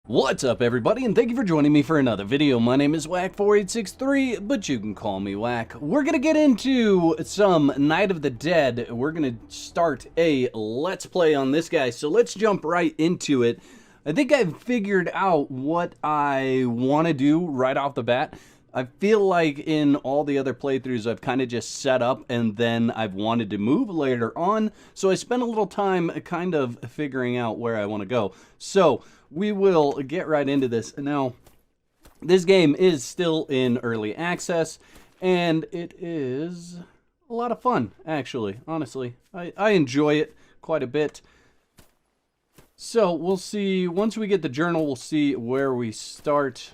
What's up, everybody, and thank you for joining me for another video. My name is Whack4863, but you can call me Whack. We're gonna get into some Night of the Dead. We're gonna start a Let's Play on this guy, so let's jump right into it. I think I've figured out what I want to do right off the bat. I feel like in all the other playthroughs, I've kind of just set up and then I've wanted to move later on. So I spent a little time kind of figuring out where I want to go. So we will get right into this. Now, this game is still in early access and it is a lot of fun, actually, honestly. I enjoy it quite a bit. So we'll see, once we get the journal, we'll see where we start.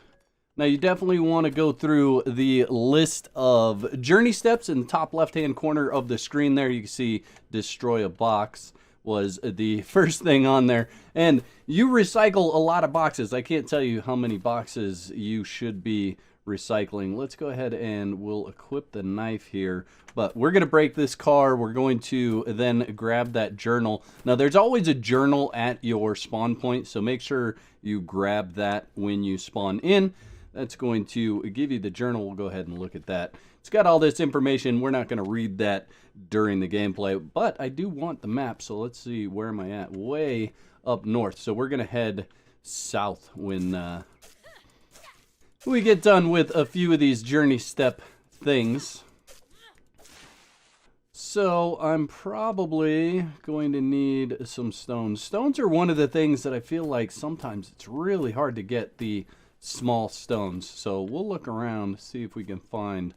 Now, you definitely want to go through the list of journey steps in the top left-hand corner of the screen there. You can see destroy a box was the first thing on there. And you recycle a lot of boxes. I can't tell you how many boxes you should be recycling. Let's go ahead and we'll equip the knife here. But we're going to break this car. We're going to then grab that journal. Now, there's always a journal at your spawn point, so make sure you grab that when you spawn in. That's going to give you the journal. We'll go ahead and look at that. It's got all this information. We're not going to read that during the gameplay, but I do want the map, so let's see, where am I at? Way up north. So we're going to head south when we get done with a few of these journey step things. So I'm probably going to need some stones. Stones are one of the things that I feel like sometimes it's really hard to get the small stones. So we'll look around, see if we can find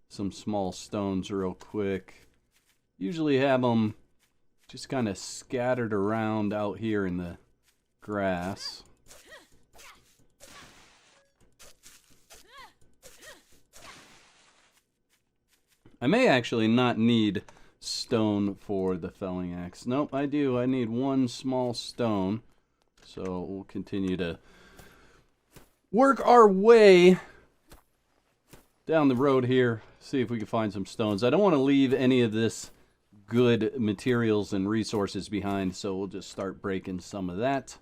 some small stones real quick. Usually have them just kind of scattered around out here in the grass. I may actually not need stone for the felling axe. Nope, I do. I need one small stone. So we'll continue to work our way down the road here. See if we can find some stones. I don't want to leave any of this good materials and resources behind, so we'll just start breaking some of that.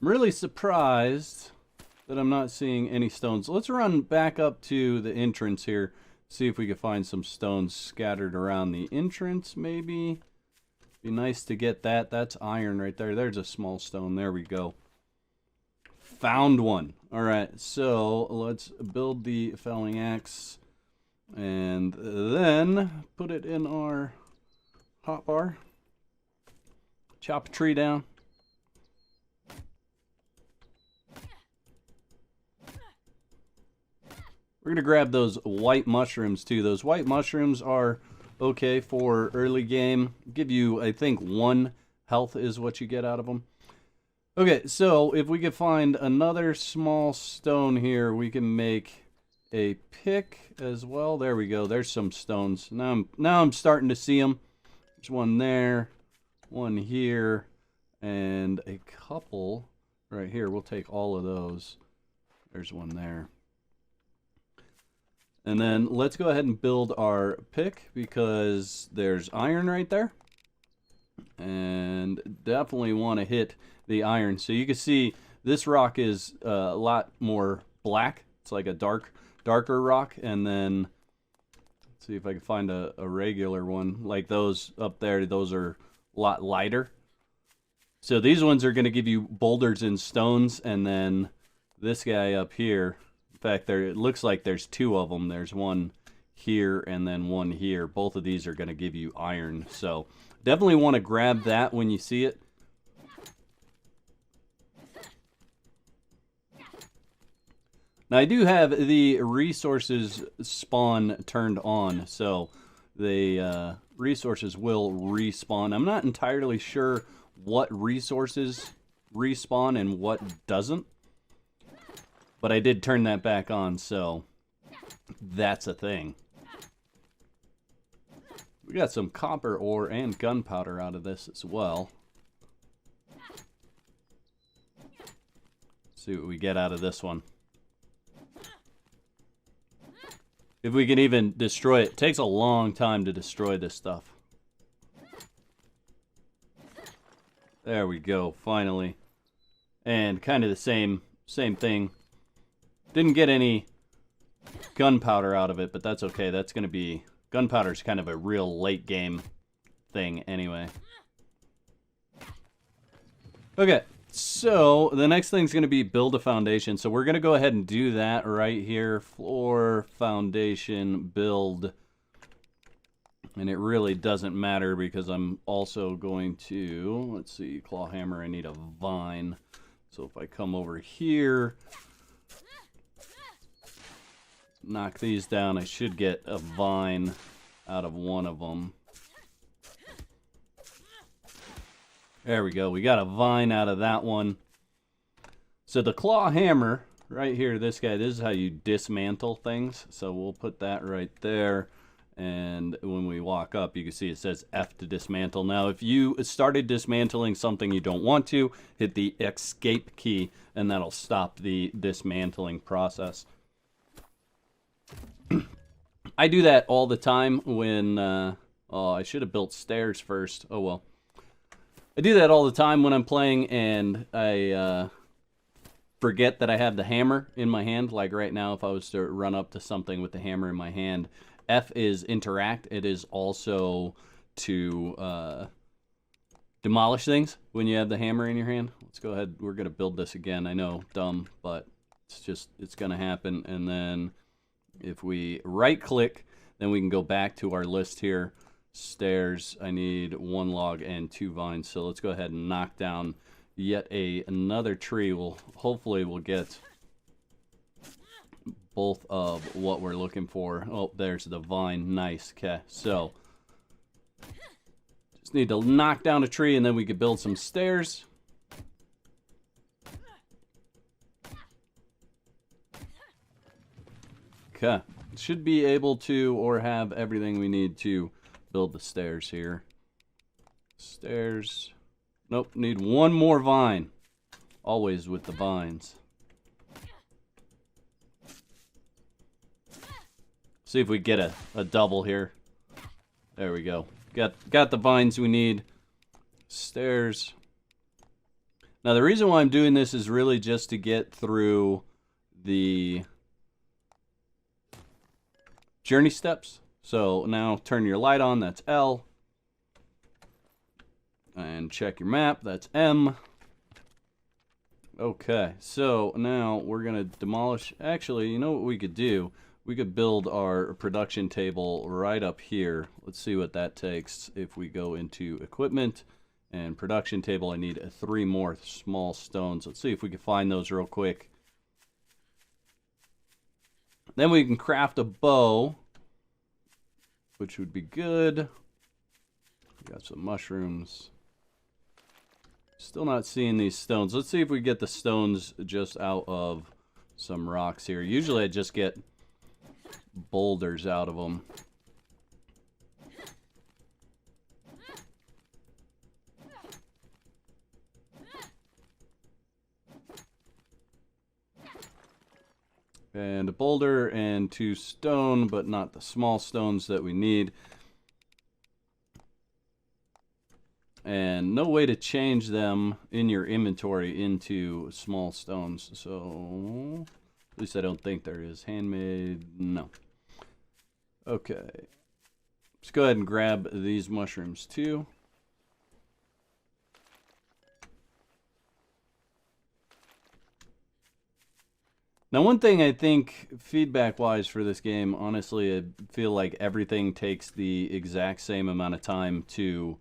I'm really surprised that I'm not seeing any stones. Let's run back up to the entrance here. See if we can find some stones scattered around the entrance, maybe. Be nice to get that. That's iron right there. There's a small stone. There we go. Found one. All right, so let's build the felling axe and then put it in our hotbar. Chop a tree down. We're going to grab those white mushrooms too. Those white mushrooms are okay for early game. Give you, I think, 1 health is what you get out of them. Okay, so if we could find another small stone here, we can make a pick as well. There we go. There's some stones. Now I'm starting to see them. There's one there, one here, and a couple right here. We'll take all of those. There's one there. And then let's go ahead and build our pick because there's iron right there. And definitely want to hit the iron. So you can see this rock is a lot more black. It's like a darker rock. And then let's see if I can find a regular one. Like those up there, those are a lot lighter. So these ones are going to give you boulders and stones. And then this guy up here, in fact, it looks like there's 2 of them. There's one here and then one here. Both of these are going to give you iron. So definitely want to grab that when you see it. Now, I do have the resources spawn turned on, so the resources will respawn. I'm not entirely sure what resources respawn and what doesn't. But I did turn that back on, so that's a thing. We got some copper ore and gunpowder out of this as well. See what we get out of this one. If we can even destroy it. It takes a long time to destroy this stuff. There we go, finally. And kind of the same thing. Didn't get any gunpowder out of it, but that's okay. That's going to be... Gunpowder's kind of a real late game thing anyway. Okay, so the next thing's going to be build a foundation. So we're going to go ahead and do that right here. Floor, foundation, build. And it really doesn't matter because I'm also going to, let's see, claw hammer, I need a vine. So if I come over here, knock these down, I should get a vine out of one of them. There we go. We got a vine out of that one. So the claw hammer right here, this guy, this is how you dismantle things. So we'll put that right there. And when we walk up, you can see it says F to dismantle. Now, if you started dismantling something you don't want to, hit the escape key, and that'll stop the dismantling process. I do that all the time when, oh, I should have built stairs first. Oh, well. I do that all the time when I'm playing and I forget that I have the hammer in my hand. Like right now, if I was to run up to something with the hammer in my hand, F is interact. It is also to demolish things when you have the hammer in your hand. Let's go ahead. We're going to build this again. I know, dumb, but it's going to happen. And then if we right click, then we can go back to our list here. Stairs, I need 1 log and 2 vines, so let's go ahead and knock down yet another tree. Hopefully we'll get both of what we're looking for. Oh, there's the vine. Nice. Okay, so just need to knock down a tree and then we could build some stairs. Okay, should be able to or have everything we need to build the stairs here. Stairs. Nope, need 1 more vine. Always with the vines. See if we get a double here. There we go. Got the vines we need. Stairs. Now the reason why I'm doing this is really just to get through the journey steps. So now turn your light on, that's L. And check your map, that's M. Okay, so now we're going to demolish. Actually, you know what we could do? We could build our production table right up here. Let's see what that takes if we go into equipment and production table. I need 3 more small stones. Let's see if we can find those real quick. Then we can craft a bow, which would be good. Got some mushrooms. Still not seeing these stones. Let's see if we get the stones just out of some rocks here. Usually I just get boulders out of them. And a boulder and 2 stone, but not the small stones that we need. And no way to change them in your inventory into small stones. So, at least I don't think there is. Handmade, no. Okay. Let's go ahead and grab these mushrooms too. Now, one thing I think feedback-wise for this game, honestly, I feel like everything takes the exact same amount of time to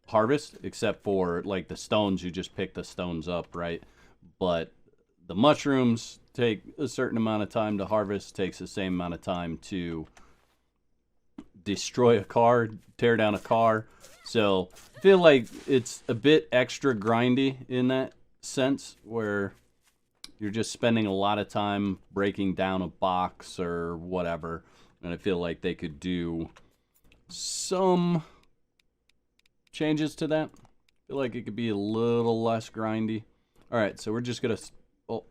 harvest, except for, like, the stones. You just pick the stones up, right? But the mushrooms take a certain amount of time to harvest, takes the same amount of time to destroy a car, tear down a car. So, I feel like it's a bit extra grindy in that sense, where you're just spending a lot of time breaking down a box or whatever. And I feel like they could do some changes to that. I feel like it could be a little less grindy. All right, so we're just going to... Oh,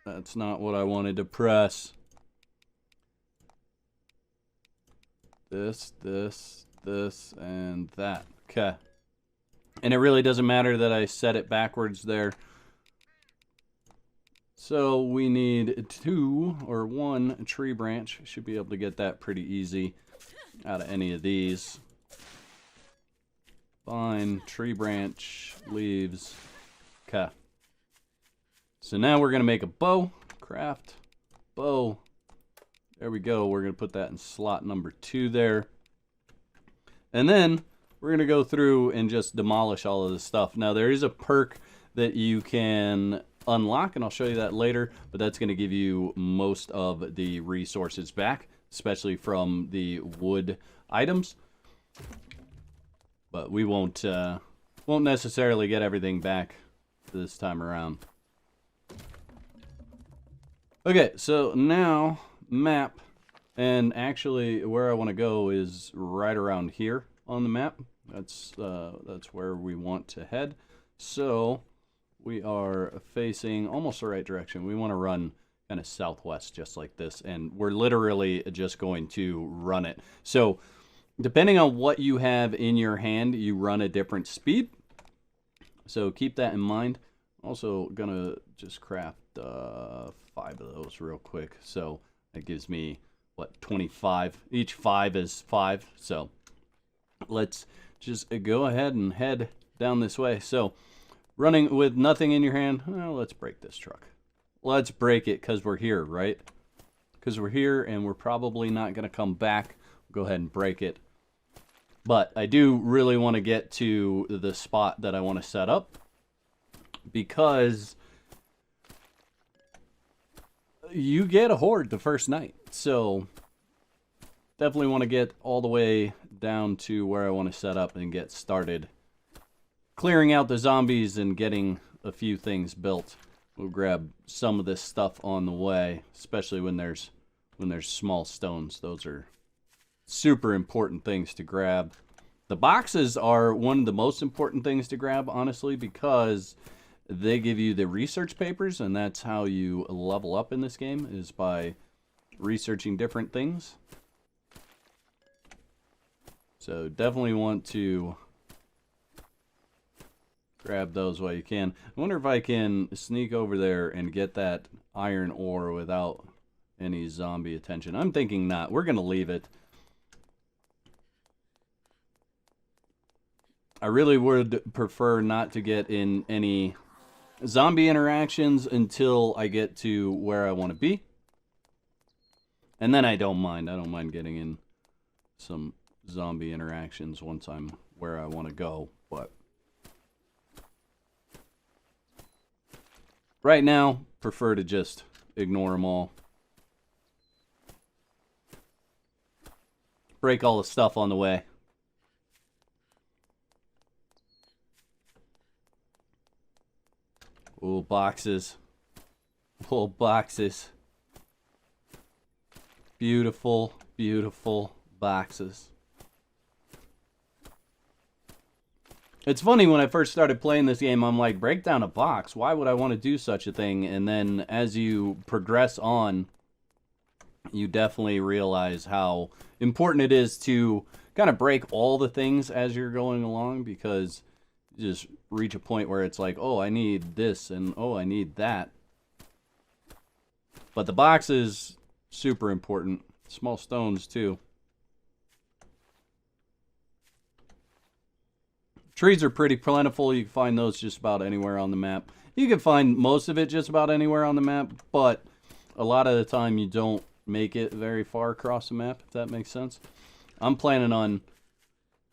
that's not what I wanted to press. this, and that. Okay. And it really doesn't matter that I set it backwards there. So we need 2 or 1 tree branch. Should be able to get that pretty easy out of any of these. Fine. Tree branch, leaves. Okay. So now we're going to make a bow. Craft. Bow. There we go. We're going to put that in slot number 2 there. And then we're going to go through and just demolish all of this stuff. Now there is a perk that you can unlock, and I'll show you that later, but that's going to give you most of the resources back, especially from the wood items. But we won't necessarily get everything back this time around. Okay, so now map, and actually where I want to go is right around here on the map. That's where we want to head. So we are facing almost the right direction. We want to run kind of southwest just like this, and we're literally just going to run it. So depending on what you have in your hand, you run a different speed. So keep that in mind. Also gonna just craft 5 of those real quick. So that gives me, what, 25? Each 5 is 5. So let's just go ahead and head down this way. So running with nothing in your hand, well, let's break this truck. Let's break it because we're here, right? Because we're here and we're probably not going to come back. Go ahead and break it. But I do really want to get to the spot that I want to set up, because you get a horde the first night. So definitely want to get all the way down to where I want to set up and get started clearing out the zombies and getting a few things built. We'll grab some of this stuff on the way, especially when there's small stones. Those are super important things to grab. The boxes are one of the most important things to grab, honestly, because they give you the research papers, and that's how you level up in this game, is by researching different things. So definitely want to grab those while you can. I wonder if I can sneak over there and get that iron ore without any zombie attention. I'm thinking not. We're going to leave it. I really would prefer not to get in any zombie interactions until I get to where I want to be. And then I don't mind. I don't mind getting in some zombie interactions once I'm where I want to go. But right now, prefer to just ignore them all. Break all the stuff on the way. Ooh, boxes. Full boxes. Beautiful, beautiful boxes. It's funny, when I first started playing this game, I'm like, break down a box. Why would I want to do such a thing? And then as you progress on, you definitely realize how important it is to kind of break all the things as you're going along, because you just reach a point where it's like, oh, I need this, and oh, I need that. But the box is super important. Small stones, too. Trees are pretty plentiful. You can find those just about anywhere on the map. You can find most of it just about anywhere on the map, but a lot of the time you don't make it very far across the map, if that makes sense. I'm planning on,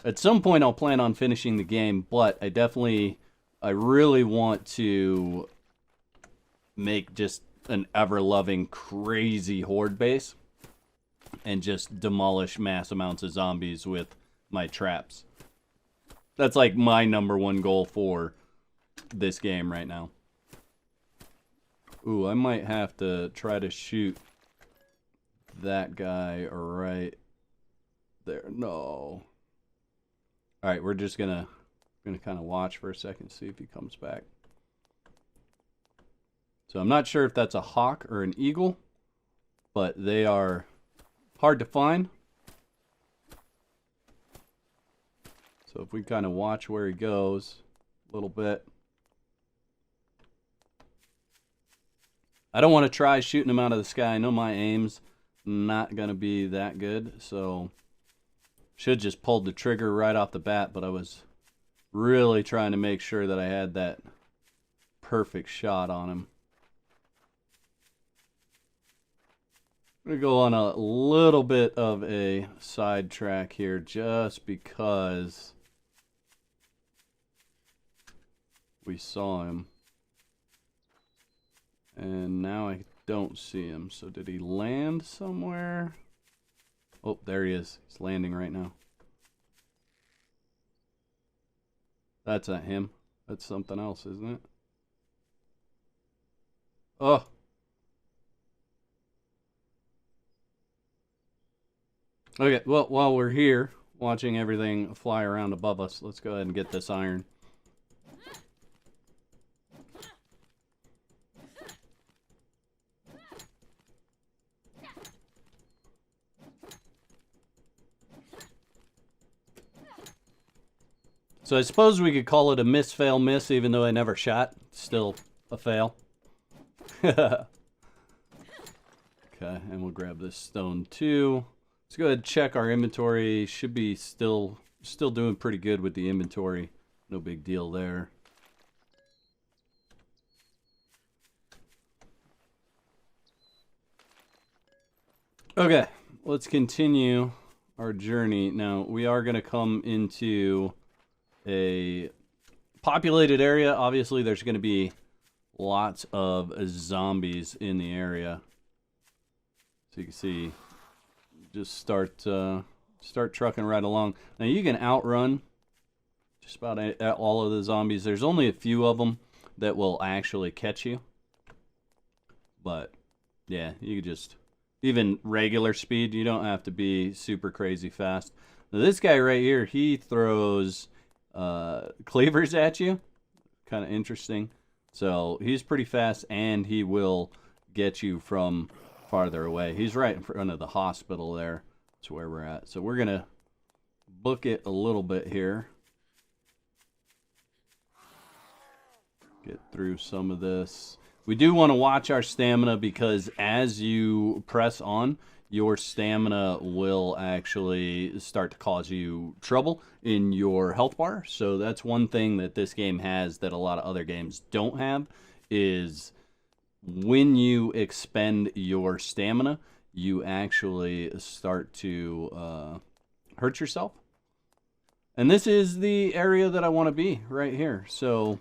at some point I'll plan on finishing the game, but I really want to make just an ever-loving, crazy horde base and just demolish mass amounts of zombies with my traps. That's like my #1 goal for this game right now. Ooh, I might have to try to shoot that guy right there. No. Alright, we're just gonna kind of watch for a second, see if he comes back. So I'm not sure if that's a hawk or an eagle, but they are hard to find. So if we kind of watch where he goes a little bit. I don't want to try shooting him out of the sky. I know my aim's not going to be that good, so should just pulled the trigger right off the bat, but I was really trying to make sure that I had that perfect shot on him. I'm going to go on a little bit of a sidetrack here just because we saw him. And now I don't see him. So did he land somewhere? Oh, there he is. He's landing right now. That's not him. That's something else, isn't it? Oh. Okay, well, while we're here watching everything fly around above us, let's go ahead and get this iron. So I suppose we could call it a miss, fail, miss, even though I never shot. Still a fail. Okay, and we'll grab this stone too. Let's go ahead and check our inventory. Should be still doing pretty good with the inventory. No big deal there. Okay, let's continue our journey. Now, we are going to come into a populated area. Obviously, there's going to be lots of zombies in the area. So you can see, just start trucking right along. Now, you can outrun just about all of the zombies. There's only a few of them that will actually catch you. But, yeah, you can just... Even regular speed, you don't have to be super crazy fast. Now, this guy right here, he throws cleavers at you. Kind of interesting. So he's pretty fast, and he will get you from farther away. He's right in front of the hospital there. That's where we're at. So we're going to book it a little bit here. Get through some of this. We do want to watch our stamina because as you press on, your stamina will actually start to cause you trouble in your health bar. So that's one thing that this game has that a lot of other games don't have, is when you expend your stamina, you actually start to hurt yourself. And this is the area that I want to be right here. So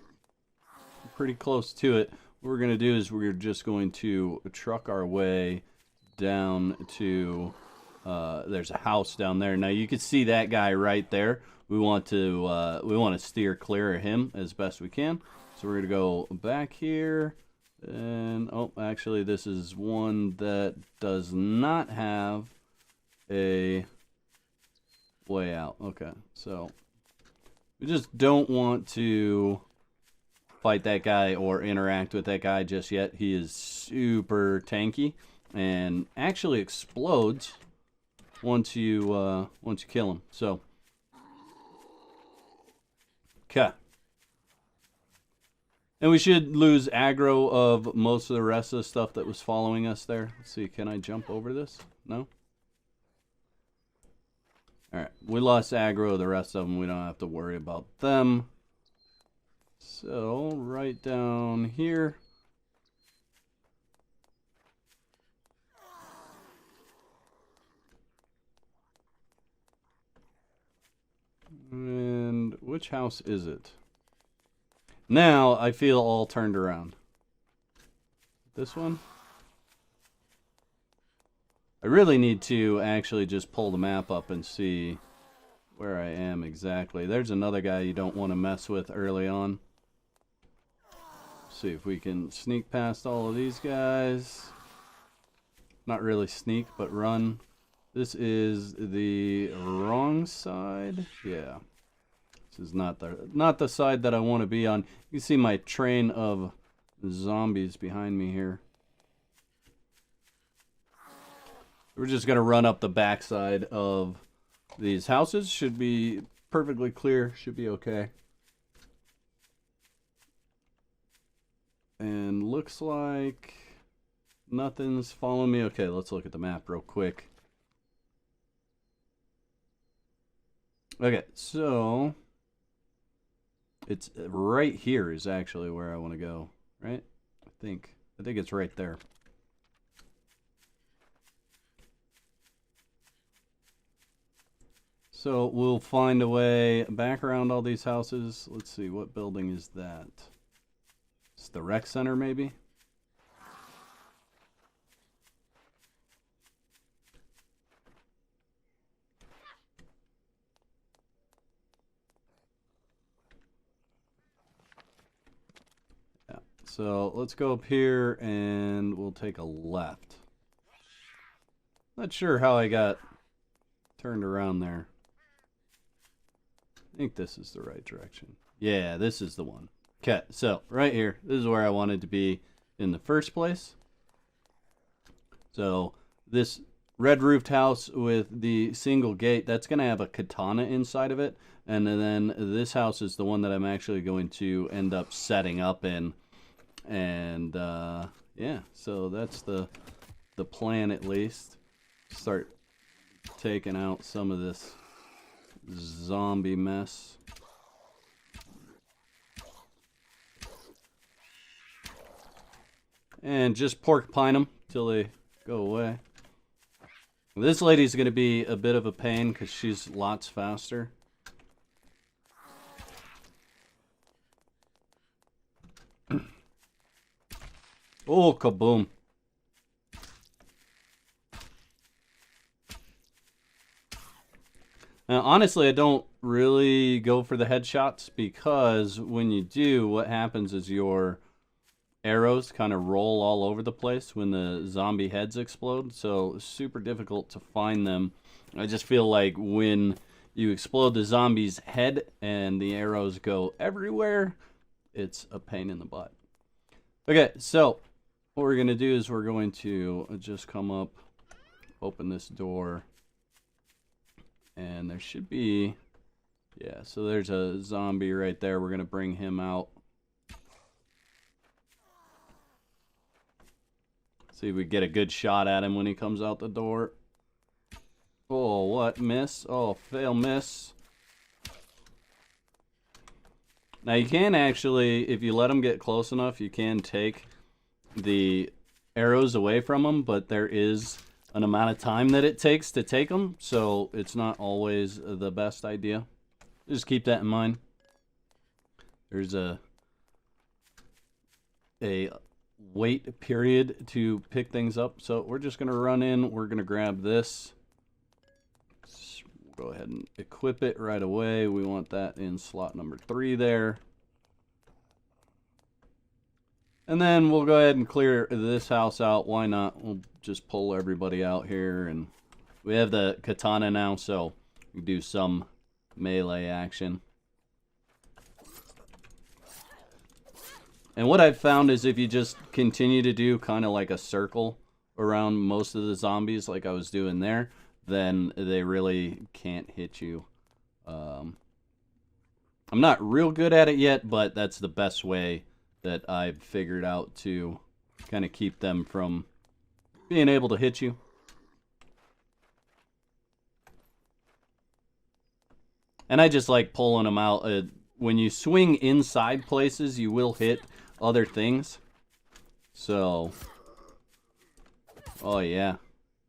pretty close to it. What we're going to do is we're just going to truck our way down to, there's a house down there. Now you can see that guy right there. We want to steer clear of him as best we can. So we're going to go back here. And, oh, actually this is one that does not have a way out. Okay, so we just don't want to fight that guy or interact with that guy just yet. He is super tanky and actually explodes once you kill him. So, okay, and we should lose aggro of most of the rest of the stuff that was following us there. Let's see, can I jump over this? No. All right, we lost aggro of the rest of them. We don't have to worry about them. So, right down here. And which house is it? Now, I feel all turned around. This one? I really need to actually just pull the map up and see where I am exactly. There's another guy you don't want to mess with early on. See if we can sneak past all of these guys. Not really sneak, but run. This is the wrong side. Yeah. This is not the side that I want to be on. You can see my train of zombies behind me here. We're just going to run up the backside of these houses. Should be perfectly clear. Should be okay. And looks like nothing's following me. Okay, let's look at the map real quick. Okay, so it's right here is actually where I want to go, right? I think it's right there. So we'll find a way back around all these houses. Let's see, what building is that? It's the rec center, maybe? Yeah. So let's go up here and we'll take a left. Not sure how I got turned around there. I think this is the right direction. Yeah, this is the one. Okay, so right here, this is where I wanted to be in the first place. So this red roofed house with the single gate, that's going to have a katana inside of it. And then this house is the one that I'm actually going to end up setting up in. And yeah, so that's the plan at least. Start taking out some of this zombie mess. And just porcupine them till they go away. This lady's going to be a bit of a pain because she's lots faster. Oh, kaboom. Now, honestly, I don't really go for the headshots because when you do, what happens is your arrows kind of roll all over the place when the zombie heads explode, so it's super difficult to find them. I just feel like when you explode the zombie's head and the arrows go everywhere, it's a pain in the butt. Okay, so what we're going to do is we're going to just come up, open this door, and there should be, yeah, so there's a zombie right there. We're going to bring him out. See if we get a good shot at him when he comes out the door. Oh, what? Miss? Oh, fail, miss. Now, you can actually, if you let him get close enough, you can take the arrows away from him, but there is an amount of time that it takes to take them, so it's not always the best idea. Just keep that in mind. There's a wait period to pick things up, so we're just going to run in. We're going to grab this. Go ahead and equip it right away. We want that in slot number 3 there. And then we'll go ahead and clear this house out. Why not? We'll just pull everybody out here. And we have the katana now, so we do some melee action. And what I've found is if you just continue to do kind of like a circle around most of the zombies like I was doing there, then they really can't hit you. I'm not real good at it yet, but that's the best way that I've figured out to kind of keep them from being able to hit you. And I just like pulling them out. When you swing inside places, you will hit other things. So, oh yeah,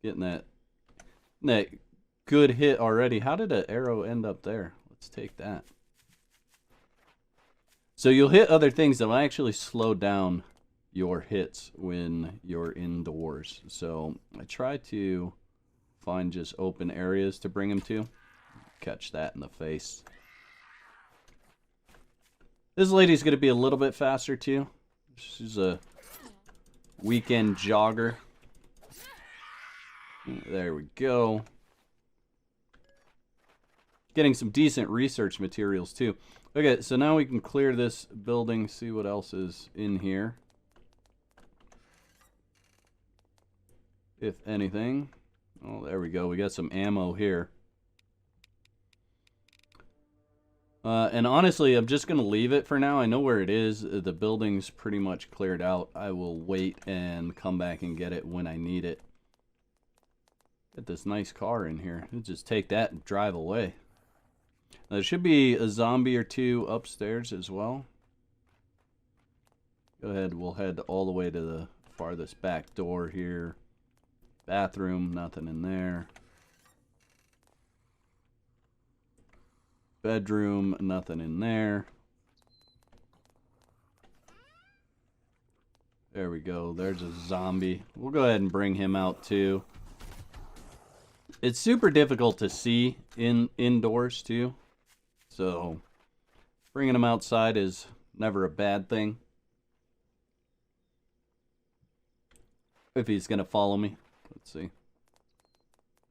getting that good hit already. How did an arrow end up there? Let's take that. So you'll hit other things that will actually slow down your hits when you're indoors. So I try to find just open areas to bring them to. Catch that in the face. This lady's going to be a little bit faster too. She's a weekend jogger. There we go. Getting some decent research materials too. Okay, so now we can clear this building, see what else is in here. If anything. Oh, there we go. We got some ammo here. And honestly, I'm just going to leave it for now. I know where it is. The building's pretty much cleared out. I will wait and come back and get it when I need it. Got this nice car in here. I'll just take that and drive away. Now, there should be a zombie or two upstairs as well. Go ahead. We'll head all the way to the farthest back door here. Bathroom, nothing in there. Bedroom, nothing in there. There we go. There's a zombie. We'll go ahead and bring him out too. It's super difficult to see indoors too. So bringing him outside is never a bad thing. If he's going to follow me. Let's see.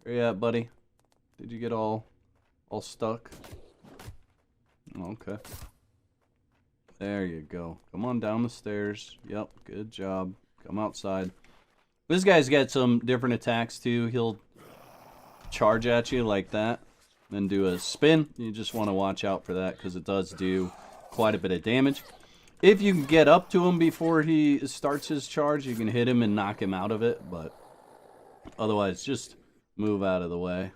Where you at, buddy? Did you get all stuck? Okay. There you go. Come on down the stairs. Yep, good job. Come outside. This guy's got some different attacks too. He'll charge at you like that, then do a spin. You just want to watch out for that because it does do quite a bit of damage. If you can get up to him before he starts his charge, you can hit him and knock him out of it, but otherwise just move out of the way.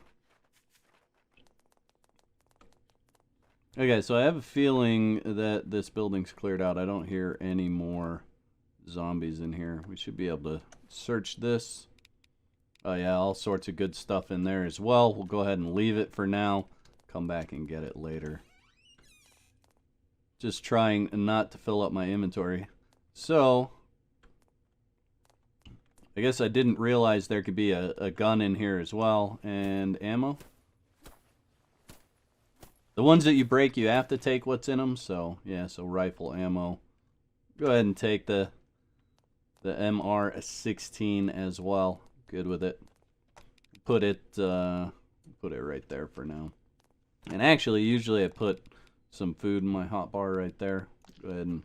Okay, so I have a feeling that this building's cleared out. I don't hear any more zombies in here. We should be able to search this. Oh yeah, all sorts of good stuff in there as well. We'll go ahead and leave it for now. Come back and get it later. Just trying not to fill up my inventory. So, I guess I didn't realize there could be a gun in here as well. And ammo. The ones that you break, you have to take what's in them. So, yeah, so rifle ammo. Go ahead and take the MR16 as well. Good with it. Put it right there for now. And actually, usually I put some food in my hotbar right there. Go ahead and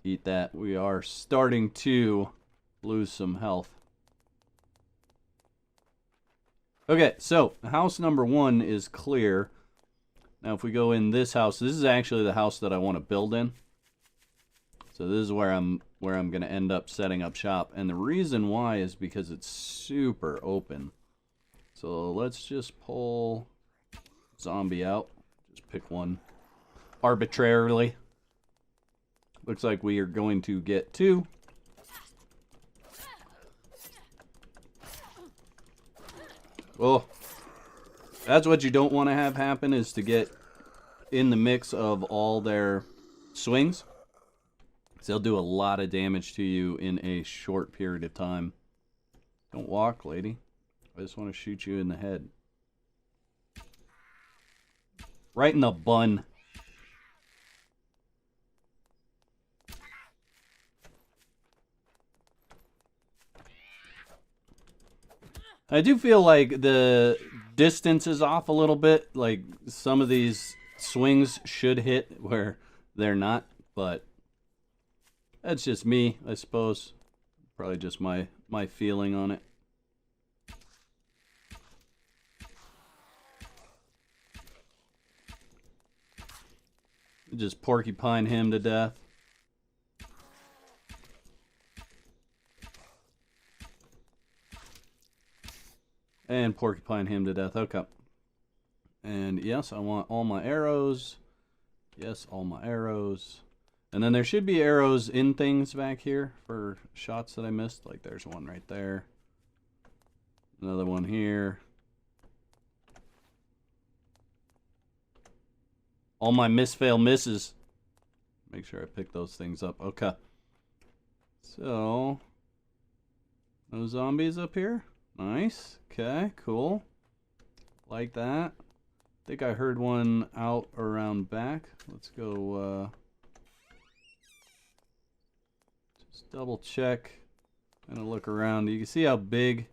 eat that. We are starting to lose some health. Okay, so house number 1 is clear. Now if we go in this house, this is actually the house that I want to build in. So this is where I'm going to end up setting up shop. And the reason why is because it's super open. So let's just pull zombie out. Just pick one arbitrarily. Looks like we are going to get 2. Oh, that's what you don't want to have happen, is to get in the mix of all their swings. So they'll do a lot of damage to you in a short period of time. Don't walk, lady. I just want to shoot you in the head. Right in the bun. I do feel like the distance is off a little bit. Like some of these swings should hit where they're not, but that's just me, I suppose. Probably just my feeling on it. Just porcupine him to death. And porcupine him to death. Okay. And yes, I want all my arrows. Yes, all my arrows. And then there should be arrows in things back here for shots that I missed. Like there's one right there. Another one here. All my miss-fail misses. Make sure I pick those things up. Okay. So, no zombies up here. Nice. Okay, cool. Like that. I think I heard one out around back. Let's go, just double check. And look around. You can see how big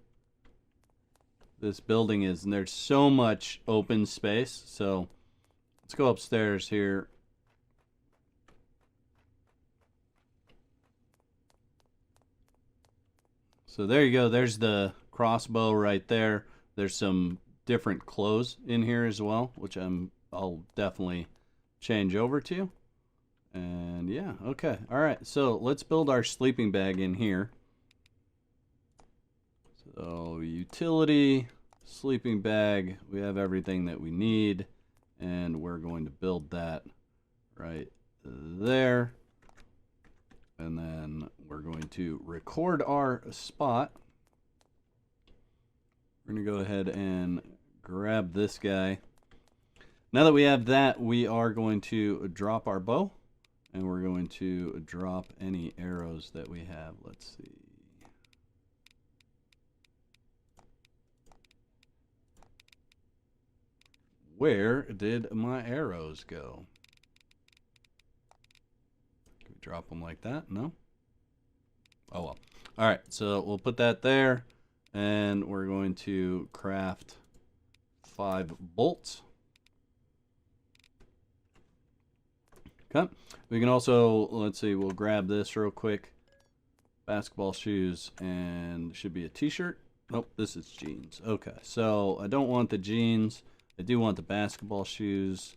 this building is, and there's so much open space. So, let's go upstairs here. So there you go. There's the crossbow right there. There's some different clothes in here as well, which I'll definitely change over to. And yeah, okay. All right, so let's build our sleeping bag in here. So utility, sleeping bag, we have everything that we need. And we're going to build that right there. And then we're going to record our spot. We're going to go ahead and grab this guy. Now that we have that, we are going to drop our bow. And we're going to drop any arrows that we have. Let's see. Where did my arrows go? Can we drop them like that? No? Oh well. Alright, so we'll put that there. And we're going to craft 5 bolts. Okay. We can also, let's see, we'll grab this real quick. Basketball shoes, and should be a t-shirt. Nope, this is jeans. Okay, so I don't want the jeans. I do want the basketball shoes.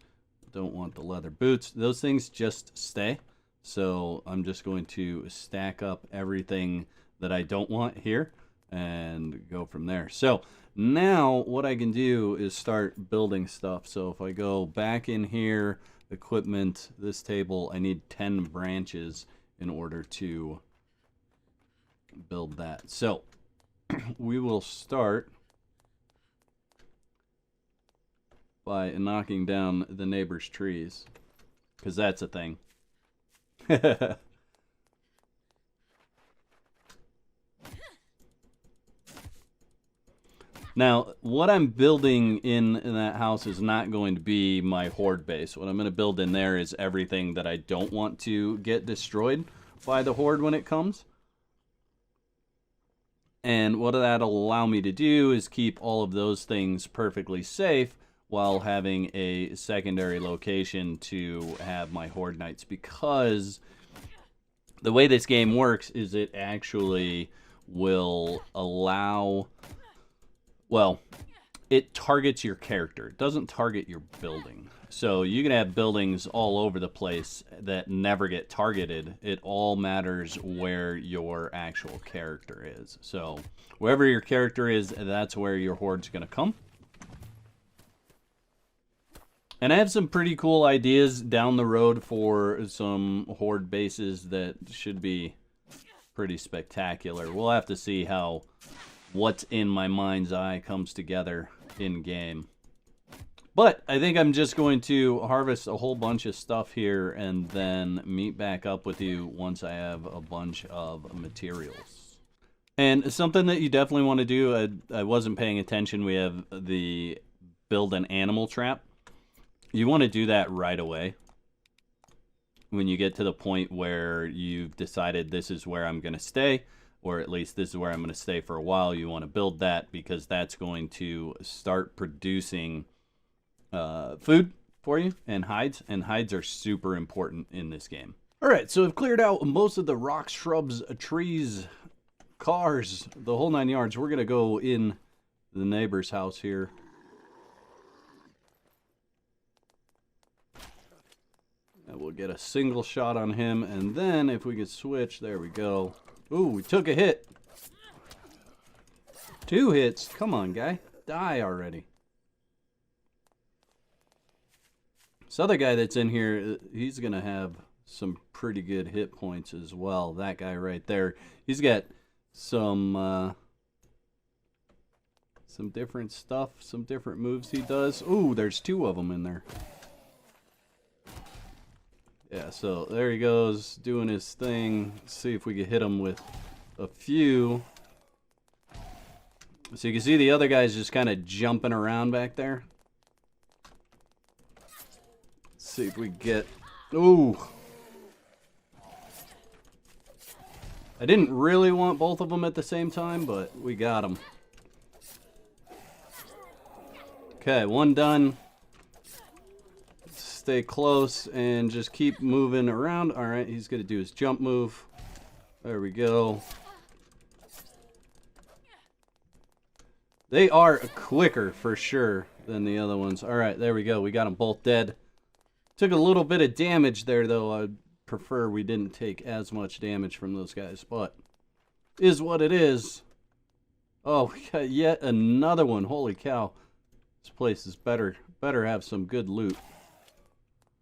Don't want the leather boots. Those things just stay. So I'm just going to stack up everything that I don't want here and go from there. So now what I can do is start building stuff. So if I go back in here, equipment, this table, I need 10 branches in order to build that. So we will start by knocking down the neighbor's trees, because that's a thing. Now, what I'm building in that house is not going to be my Hoard base. What I'm going to build in there is everything that I don't want to get destroyed by the Hoard when it comes. And what that'll allow me to do is keep all of those things perfectly safe while having a secondary location to have my Hoard Knights. Because the way this game works is it actually will allow... Well, it targets your character. It doesn't target your building. So you can have buildings all over the place that never get targeted. It all matters where your actual character is. So wherever your character is, that's where your Hoard's going to come. And I have some pretty cool ideas down the road for some Hoard bases that should be pretty spectacular. We'll have to see how what's in my mind's eye comes together in game. But I think I'm just going to harvest a whole bunch of stuff here and then meet back up with you once I have a bunch of materials. And something that you definitely want to do, I wasn't paying attention, we have the build an animal trap. You want to do that right away. When you get to the point where you've decided this is where I'm going to stay, or at least this is where I'm going to stay for a while, you want to build that because that's going to start producing food for you and hides are super important in this game. All right, so I've cleared out most of the rocks, shrubs, trees, cars, the whole 9 yards. We're going to go in the neighbor's house here. And we'll get a single shot on him, and then if we could switch, there we go. Ooh, we took a hit. 2 hits. Come on, guy. Die already. This other guy that's in here, he's going to have some pretty good hit points as well. That guy right there. He's got some different stuff, some different moves he does. Ooh, there's 2 of them in there. Yeah, so there he goes, doing his thing. Let's see if we can hit him with a few. So you can see the other guy's just kind of jumping around back there. Let's see if we get... Ooh! I didn't really want both of them at the same time, but we got them. Okay, 1 done. Stay close and just keep moving around. All right, he's going to do his jump move. There we go. They are quicker for sure than the other ones. All right, there we go. We got them both dead. Took a little bit of damage there, though. I'd prefer we didn't take as much damage from those guys, but is what it is. Oh, we got yet another one. Holy cow. This place is better have some good loot.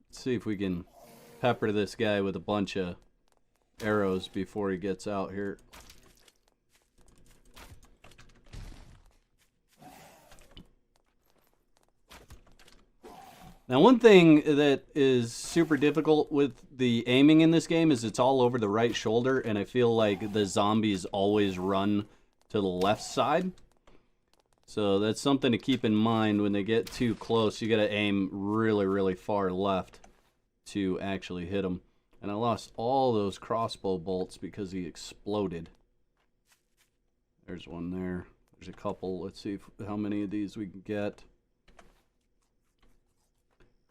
Let's see if we can pepper this guy with a bunch of arrows before he gets out here. Now, one thing that is super difficult with the aiming in this game is it's all over the right shoulder, and I feel like the zombies always run to the left side. So that's something to keep in mind when they get too close. You gotta aim really, really far left to actually hit them. And I lost all those crossbow bolts because he exploded. There's one there. There's a couple. Let's see how many of these we can get.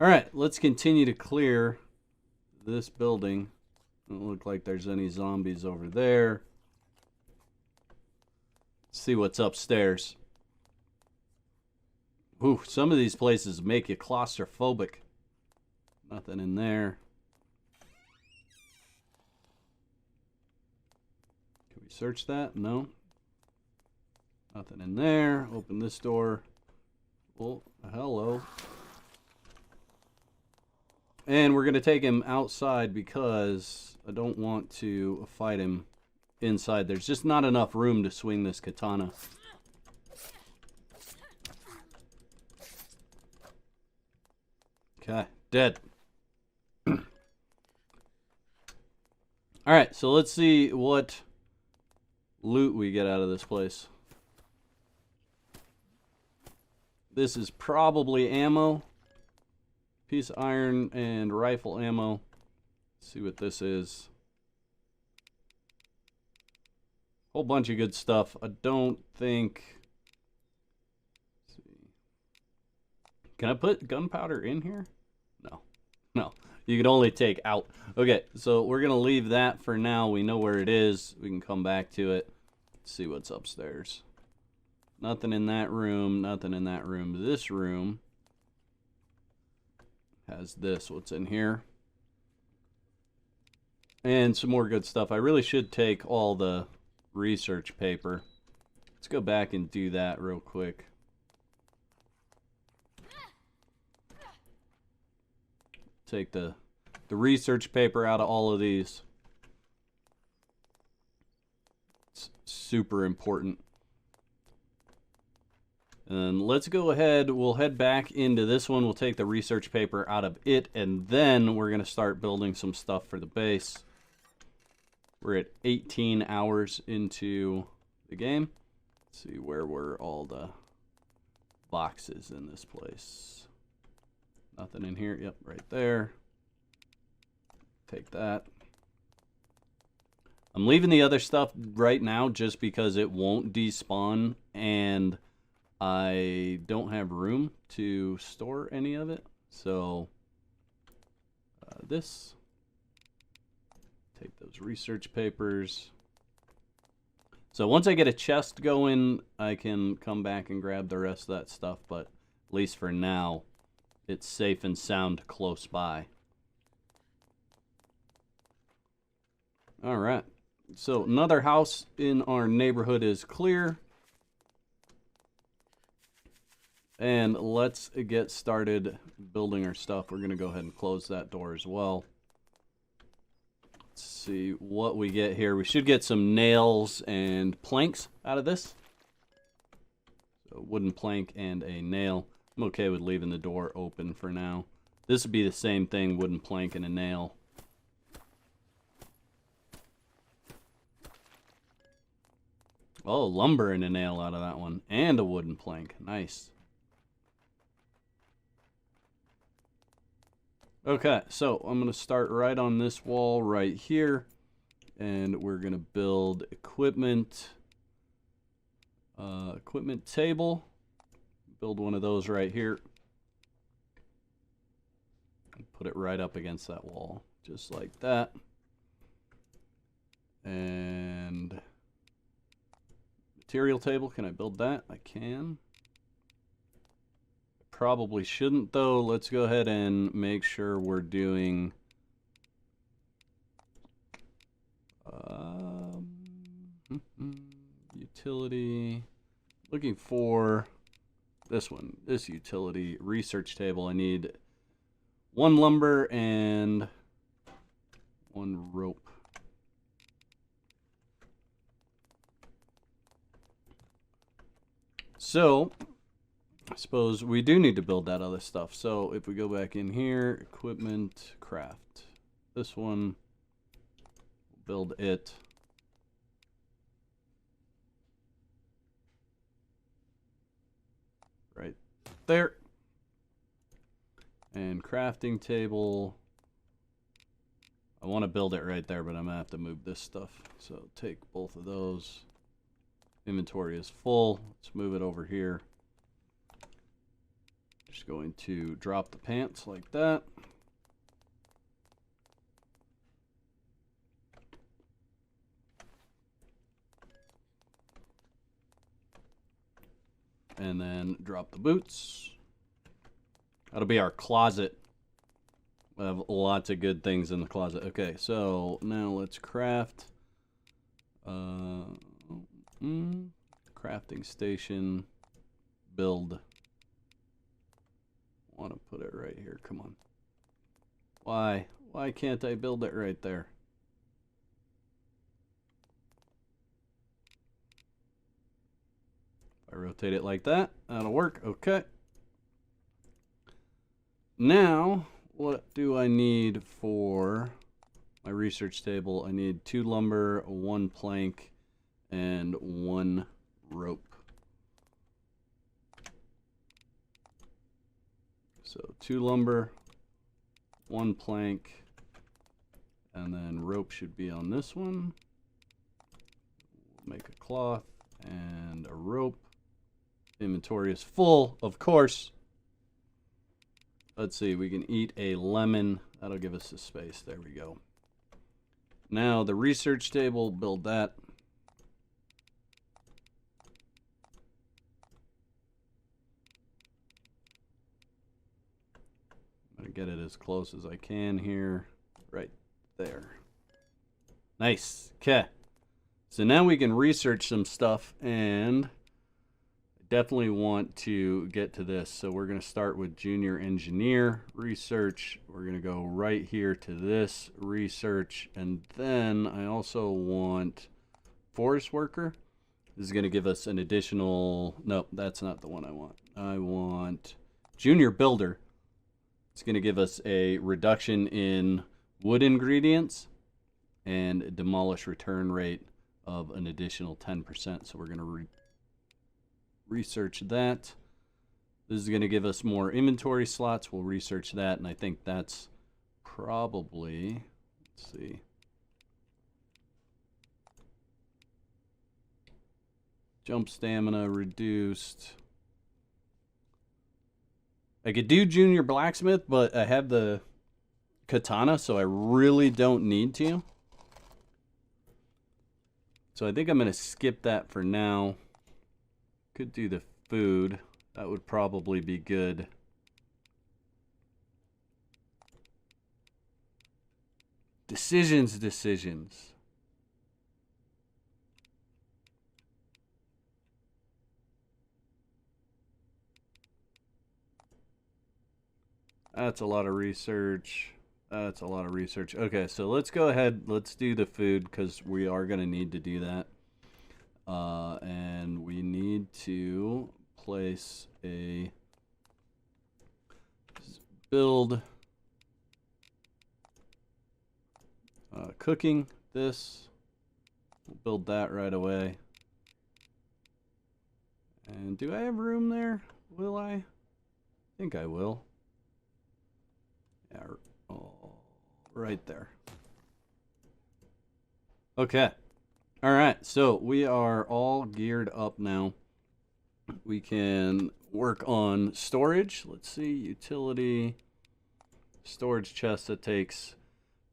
Alright, let's continue to clear this building. Doesn't look like there's any zombies over there. Let's see what's upstairs. Ooh, some of these places make you claustrophobic. Nothing in there. Can we search that? No. Nothing in there. Open this door. Oh, hello. And we're going to take him outside because I don't want to fight him inside. There's just not enough room to swing this katana. Okay, dead. Alright, so let's see what loot we get out of this place. This is probably ammo. Piece of iron and rifle ammo. Let's see what this is. Whole bunch of good stuff. I don't think... Let's see. Can I put gunpowder in here? No. No. You can only take out. Okay, so we're going to leave that for now. We know where it is. We can come back to it. Let's see what's upstairs. Nothing in that room. Nothing in that room. This room has this. What's in here? And some more good stuff. I really should take all the research paper. Let's go back and do that real quick. Take the research paper out of all of these. It's super important. And let's go ahead. We'll head back into this one. We'll take the research paper out of it, and then we're going to start building some stuff for the base. We're at 18 hours into the game. Let's see, where were all the boxes in this place? Nothing in here. Yep, right there. Take that. I'm leaving the other stuff right now just because it won't despawn, and I don't have room to store any of it. So this. Take those research papers. So once I get a chest going, I can come back and grab the rest of that stuff, but at least for now, it's safe and sound close by. All right. So another house in our neighborhood is clear. And let's get started building our stuff. We're going to go ahead and close that door as well. Let's see what we get here. We should get some nails and planks out of this. So a wooden plank and a nail. I'm okay with leaving the door open for now. This would be the same thing, wooden plank and a nail. Oh, lumber and a nail out of that one. And a wooden plank. Nice. Okay, so I'm going to start right on this wall right here. And we're going to build equipment. Equipment table. Build one of those right here. Put it right up against that wall. Just like that. And material table, can I build that? I can. Probably shouldn't though. Let's go ahead and make sure we're doing utility. Looking for this one, this utility research table. I need 1 lumber and 1 rope. So I suppose we do need to build that other stuff. So if we go back in here, equipment, craft, this one, build it. Right there. And crafting table. I want to build it right there, but I'm going to have to move this stuff. So take both of those. Inventory is full. Let's move it over here. Just going to drop the pants like that. And then drop the boots. That'll be our closet. We have lots of good things in the closet. Okay, so now let's craft. Crafting station. Build. Want to put it right here. Come on. Why? Why can't I build it right there? I rotate it like that. That'll work. Okay. Now, what do I need for my research table? I need 2 lumber, 1 plank, and 1 rope. So 2 lumber, 1 plank, and then rope should be on this one. Make a cloth and a rope. Inventory is full, of course. Let's see, we can eat a lemon. That'll give us the space. There we go. Now the research table, build that. I'm going to get it as close as I can here. Right there. Nice. Okay. So now we can research some stuff, and definitely want to get to this. So we're going to start with junior engineer research. We're going to go right here to this research, and then I also want forest worker. This is going to give us an additional, no, that's not the one I want. I want junior builder. It's going to give us a reduction in wood ingredients and a demolish return rate of an additional 10%. So we're going to research that. This is going to give us more inventory slots. We'll research that, and I think that's probably, let's see. Jump stamina reduced. I could do junior blacksmith, but I have the katana, so I really don't need to. So I think I'm going to skip that for now. Could do the food. That would probably be good. Decisions. That's a lot of research. That's a lot of research. Okay, so let's go ahead. Let's do the food because we are going to need to do that. And we need to place a build cooking this. We'll build that right away. And do I have room there? Will I? I think I will. Yeah, oh, right there. Okay. All right, so we are all geared up now. We can work on storage. Let's see, utility, storage chest that takes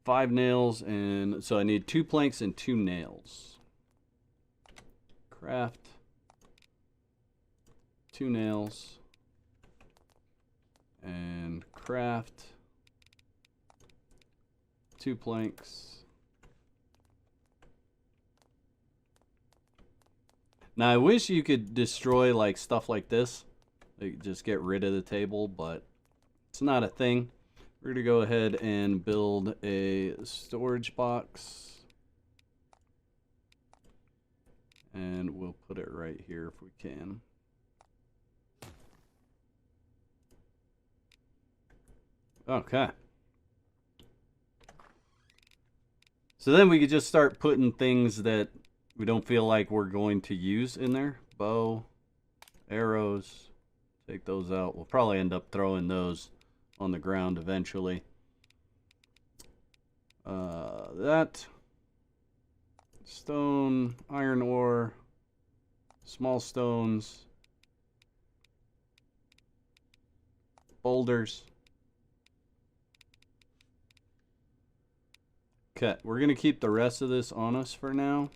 5 nails, and so I need 2 planks and 2 nails. Craft, 2 nails, And craft 2 planks. Now I wish you could destroy like stuff like this. Like just get rid of the table, but it's not a thing. We're gonna go ahead and build a storage box. And we'll put it right here if we can. Okay. So then we could just start putting things that we don't feel like we're going to use in there. Bow, arrows, take those out. We'll probably end up throwing those on the ground eventually. That. Stone, iron ore, small stones, boulders. Okay, we're going to keep the rest of this on us for now.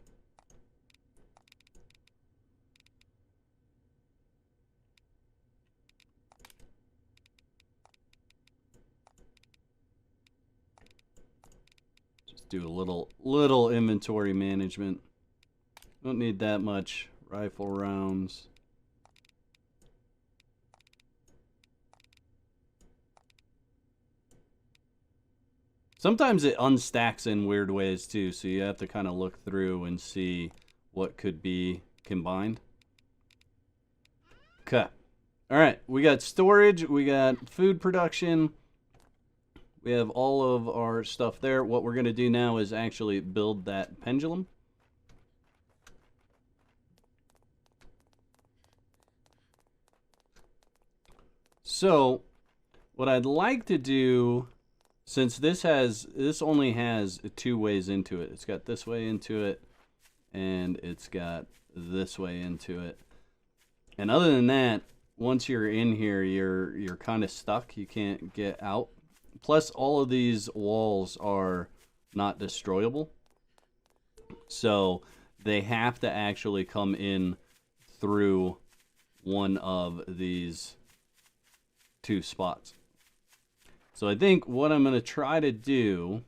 Just do a little inventory management. Don't need that much rifle rounds. Sometimes it unstacks in weird ways too, so you have to kind of look through and see what could be combined. Okay. All right, we got storage, we got food production. We have all of our stuff there. What we're going to do now is actually build that pendulum. So, what I'd like to do, since this only has 2 ways into it. It's got this way into it, and it's got this way into it. And other than that, once you're in here, you're kind of stuck. You can't get out. Plus, all of these walls are not destroyable. So, they have to actually come in through one of these 2 spots. So I think what I'm going to try to do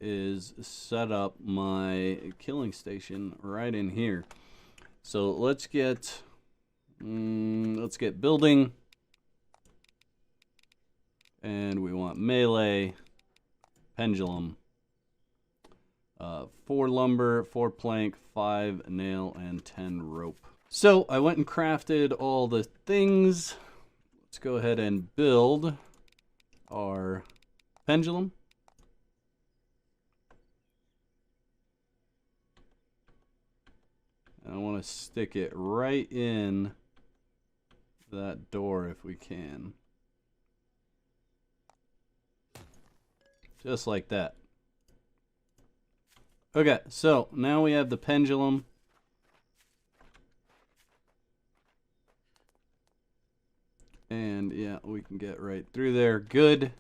is set up my killing station right in here. So let's get building, and we want melee, pendulum, 4 lumber, 4 plank, 5 nail, and 10 rope. So I went and crafted all the things. Let's go ahead and build our pendulum. And I want to stick it right in that door if we can. Just like that. Okay, so now we have the pendulum. And yeah, we can get right through there. Good.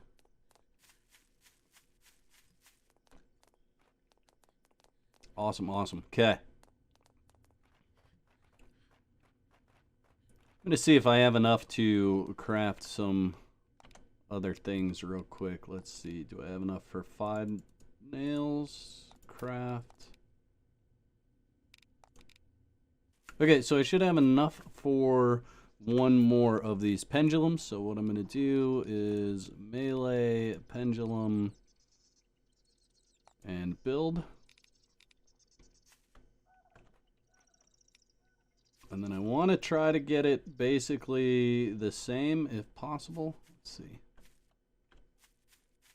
Awesome, awesome. Okay. I'm going to see if I have enough to craft some other things real quick. Let's see. Do I have enough for 5 nails? Craft. Okay, so I should have enough for 1 more of these pendulums. So what I'm going to do is melee, pendulum, and build. And then I want to try to get it basically the same if possible. Let's see.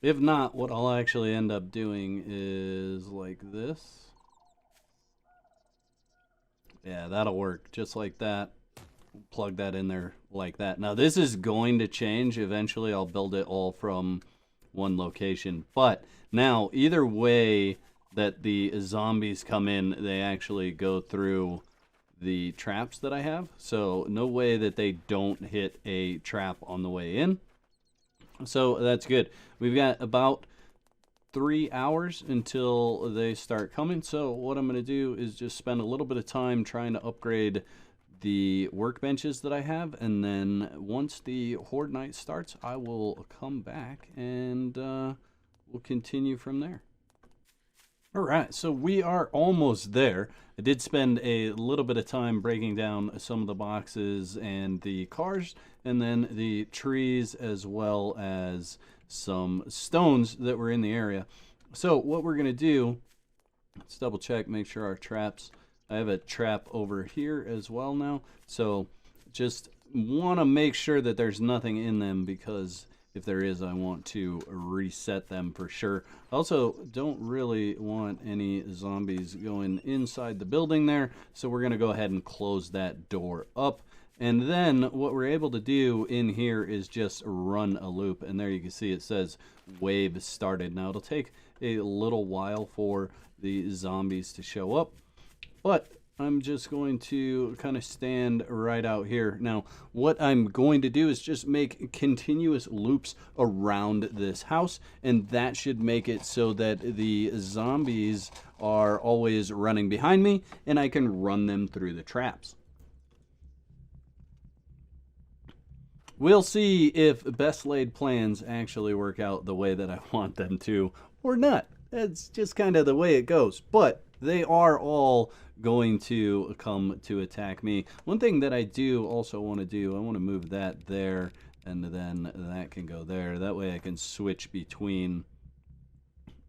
If not, what I'll actually end up doing is like this. Yeah, that'll work just like that. Plug that in there like that. Now this is going to change. Eventually I'll build it all from one location. But now either way that the zombies come in, they actually go through the traps that I have. So no way that they don't hit a trap on the way in. So that's good. We've got about 3 hours until they start coming. So what I'm going to do is just spend a little bit of time trying to upgrade the workbenches that I have, and then once the Horde night starts, I will come back and we'll continue from there. All right, so we are almost there. I did spend a little bit of time breaking down some of the boxes and the cars, and then the trees, as well as some stones that were in the area. So what we're gonna do, let's double check, make sure our traps, I have a trap over here as well now. So just wanna make sure that there's nothing in them, because if there is, I want to reset them for sure. Also, don't really want any zombies going inside the building there, so we're gonna go ahead and close that door up. And then what we're able to do in here is just run a loop, and there you can see it says wave started. Now it'll take a little while for the zombies to show up, but I'm just going to kind of stand right out here. Now, what I'm going to do is just make continuous loops around this house, and that should make it so that the zombies are always running behind me, and I can run them through the traps. We'll see if best laid plans actually work out the way that I want them to, or not. That's just kind of the way it goes. But they are all going to come to attack me. One thing that I do also want to do, I want to move that there, and then that can go there. That way I can switch between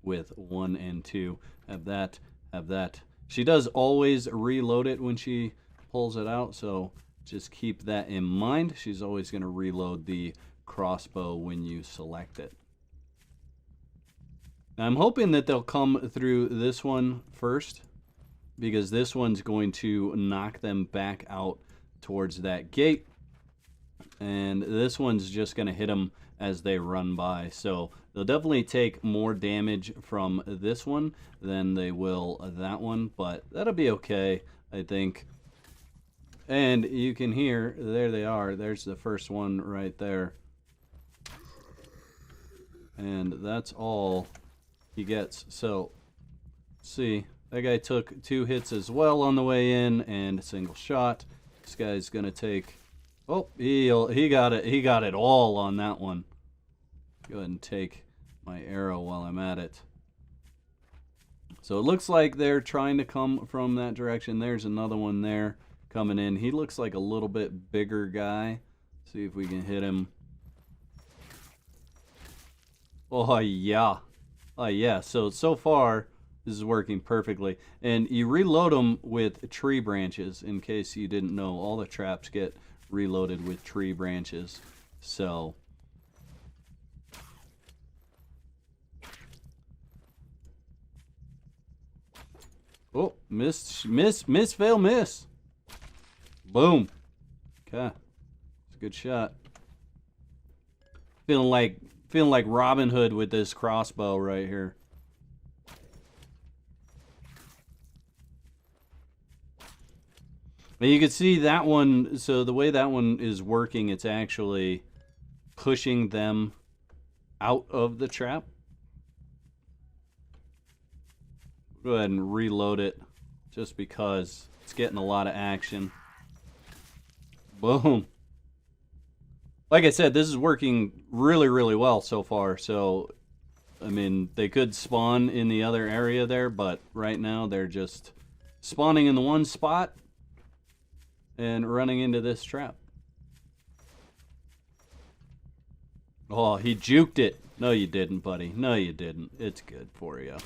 with 1 and 2. Have that, have that. She does always reload it when she pulls it out, so just keep that in mind. She's always going to reload the crossbow when you select it. Now, I'm hoping that they'll come through this one first, because this one's going to knock them back out towards that gate, and this one's just going to hit them as they run by. So they'll definitely take more damage from this one than they will that one, but that'll be okay, I think. And you can hear, there they are. There's the first one right there. And that's all he gets. So, see, that guy took 2 hits as well on the way in, and a single shot. This guy's gonna take, oh, he got it all on that one. Go ahead and take my arrow while I'm at it. So it looks like they're trying to come from that direction. There's another one there coming in. He looks like a little bit bigger guy. See if we can hit him. Oh yeah. Oh yeah. So far this is working perfectly. And you reload them with tree branches, in case you didn't know. All the traps get reloaded with tree branches. So oh, miss, fail, miss. Boom. Okay. It's a good shot. Feeling like Robin Hood with this crossbow right here. And you can see that one, so the way that one is working, it's actually pushing them out of the trap. Go ahead and reload it, just because it's getting a lot of action. Boom. Like I said, this is working really, really well so far. So, I mean, they could spawn in the other area there, but right now they're just spawning in the one spot and running into this trap. Oh, he juked it. No, you didn't, buddy. No, you didn't. It's good for you.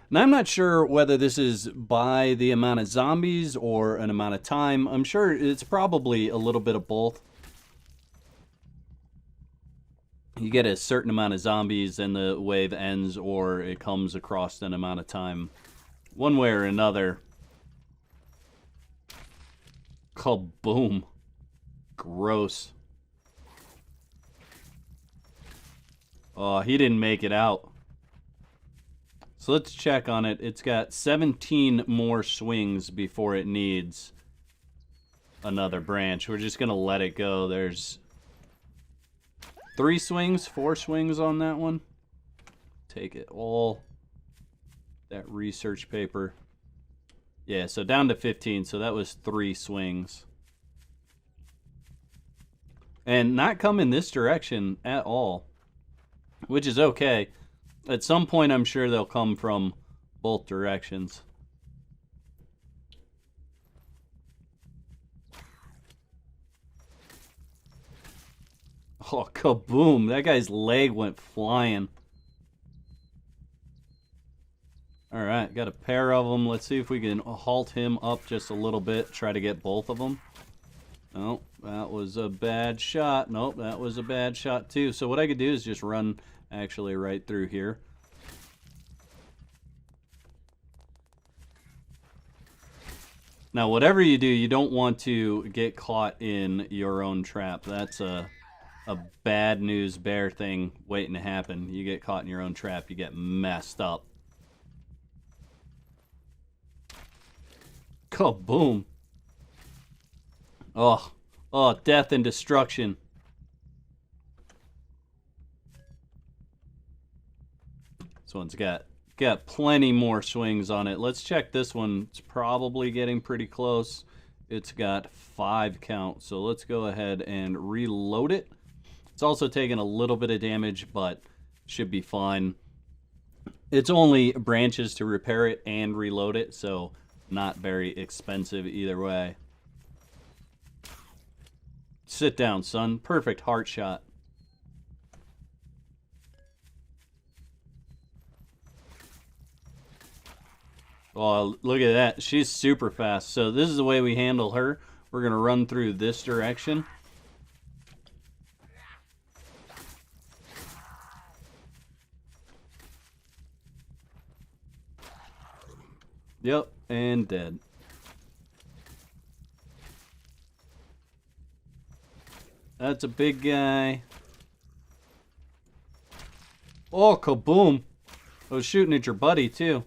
Now, I'm not sure whether this is by the amount of zombies or an amount of time. I'm sure it's probably a little bit of both. You get a certain amount of zombies and the wave ends, or it comes across an amount of time. One way or another. Kaboom. Gross. Oh, he didn't make it out. So let's check on it. It's got 17 more swings before it needs another branch. We're just going to let it go. There's 3 swings, 4 swings on that one. Take it all. that research paper. Yeah, so down to 15, so that was 3 swings. And not coming this direction at all, which is okay. At some point, I'm sure they'll come from both directions. Oh, kaboom. That guy's leg went flying. All right, got a pair of them. Let's see if we can halt him up just a little bit. Try to get both of them. Oh, that was a bad shot. Nope, that was a bad shot too. So what I could do is just run actually right through here. Now, whatever you do, you don't want to get caught in your own trap. That's a bad news bear thing waiting to happen. You get caught in your own trap, you get messed up. Kaboom. Oh, death and destruction. This one's got plenty more swings on it. Let's check this one. It's probably getting pretty close. It's got 5 count, so let's go ahead and reload it. It's also taking a little bit of damage, but should be fine. It's only branches to repair it and reload it, so not very expensive either way. Sit down, son. Perfect heart shot. Oh, look at that. She's super fast. So this is the way we handle her. We're going to run through this direction. Yep, and dead. That's a big guy. Oh, kaboom. I was shooting at your buddy, too.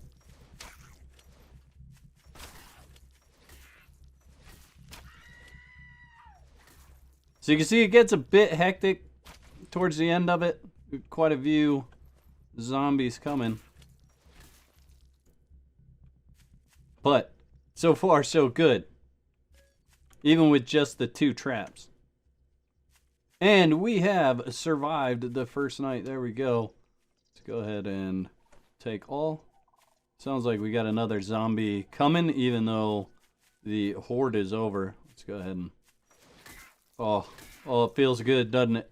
So you can see it gets a bit hectic towards the end of it. Quite a few zombies coming. But so far, so good. Even with just the 2 traps. And we have survived the first night. There we go. Let's go ahead and take all. Sounds like we got another zombie coming, even though the horde is over. Let's go ahead and... Oh, it feels good, doesn't it?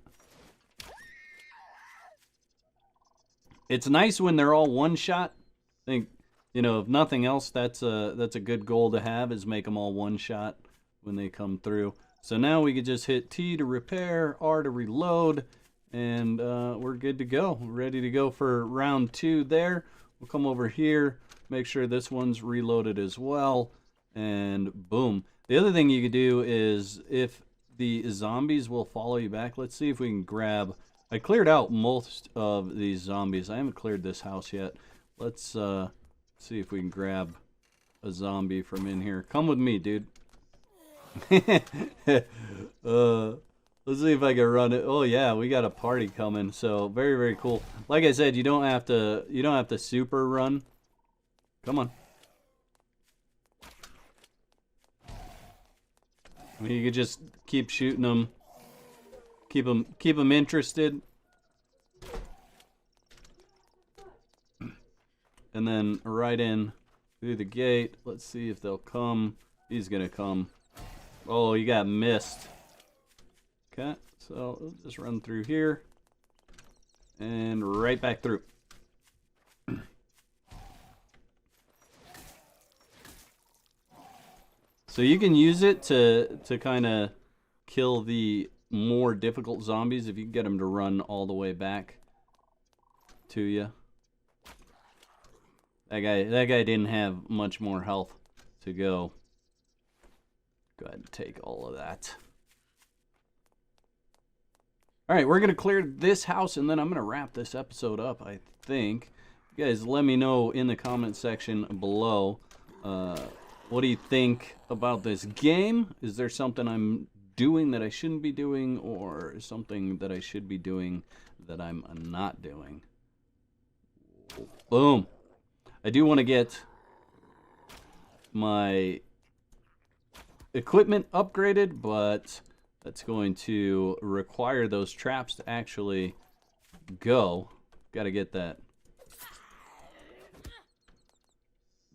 It's nice when they're all one shot. I think, you know, if nothing else, that's a good goal to have, is make them all one shot when they come through. So now we could just hit T to repair, R to reload, and we're good to go. We're ready to go for round 2 there. We'll come over here, make sure this one's reloaded as well, and boom. The other thing you could do is, if the zombies will follow you back, let's see if we can grab... I cleared out most of these zombies. I haven't cleared this house yet. Let's see if we can grab a zombie from in here. Come with me, dude. Let's see if I can run it. Oh yeah, we got a party coming. So very, very cool. Like I said, you don't have to super run. Come on. I mean, you could just keep shooting them. Keep them interested. And then right in through the gate. Let's see if they'll come. He's gonna come. Oh, you got missed. Okay, so we'll just run through here. And right back through. So you can use it to kind of kill the more difficult zombies if you can get them to run all the way back to you. That guy didn't have much more health to go. Go ahead and take all of that. All right, we're going to clear this house, and then I'm going to wrap this episode up, I think. You guys let me know in the comment section below. What do you think about this game? Is there something I'm doing that I shouldn't be doing, or something that I should be doing that I'm not doing? Boom. I do want to get my equipment upgraded, but that's going to require those traps to actually go. Got to get that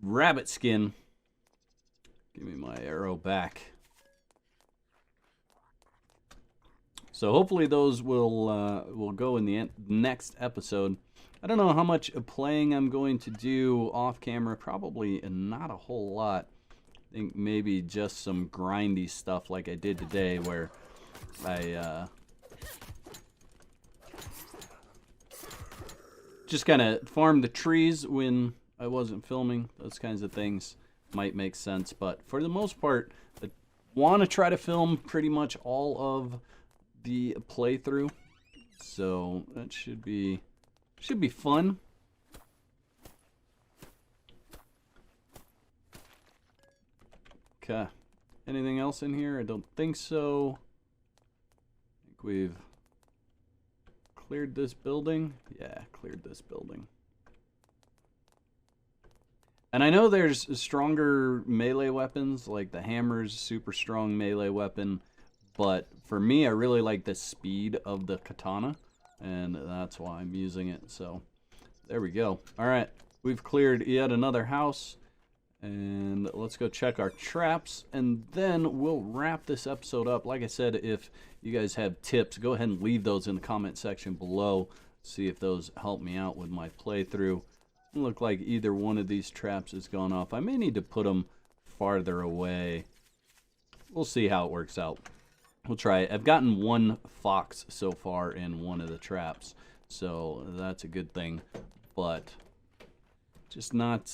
rabbit skin. Give me my arrow back. So hopefully those will go in the next episode. I don't know how much playing I'm going to do off camera. Probably not a whole lot. I think maybe just some grindy stuff like I did today, where I just kind of farmed the trees when I wasn't filming. Those kinds of things might make sense, but for the most part, I want to try to film pretty much all of the playthrough, so that should be fun. Okay, anything else in here? I don't think so. I think we've cleared this building. Yeah, cleared this building. And I know there's stronger melee weapons, like the hammer's super strong melee weapon, but for me, I really like the speed of the katana, and that's why I'm using it. So there we go. All right, we've cleared yet another house, and let's go check our traps, and then we'll wrap this episode up. Like I said, if you guys have tips, go ahead and leave those in the comment section below. See if those help me out with my playthrough. Doesn't look like either one of these traps has gone off. I may need to put them farther away. We'll see how it works out. We'll try it. I've gotten one fox so far in one of the traps, so that's a good thing. But just not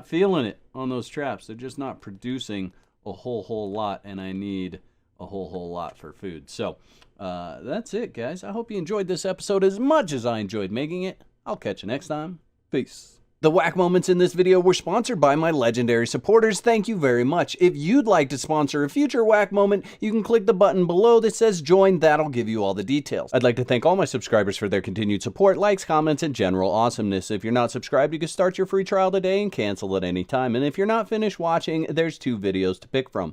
feeling it on those traps. They're just not producing a whole lot, and I need a whole lot for food. So that's it, guys. I hope you enjoyed this episode as much as I enjoyed making it. I'll catch you next time. Peace. The whack moments in this video were sponsored by my legendary supporters. Thank you very much. If you'd like to sponsor a future whack moment, you can click the button below that says join. That'll give you all the details. I'd like to thank all my subscribers for their continued support, likes, comments, and general awesomeness. If you're not subscribed, you can start your free trial today and cancel at any time. And if you're not finished watching, there's 2 videos to pick from.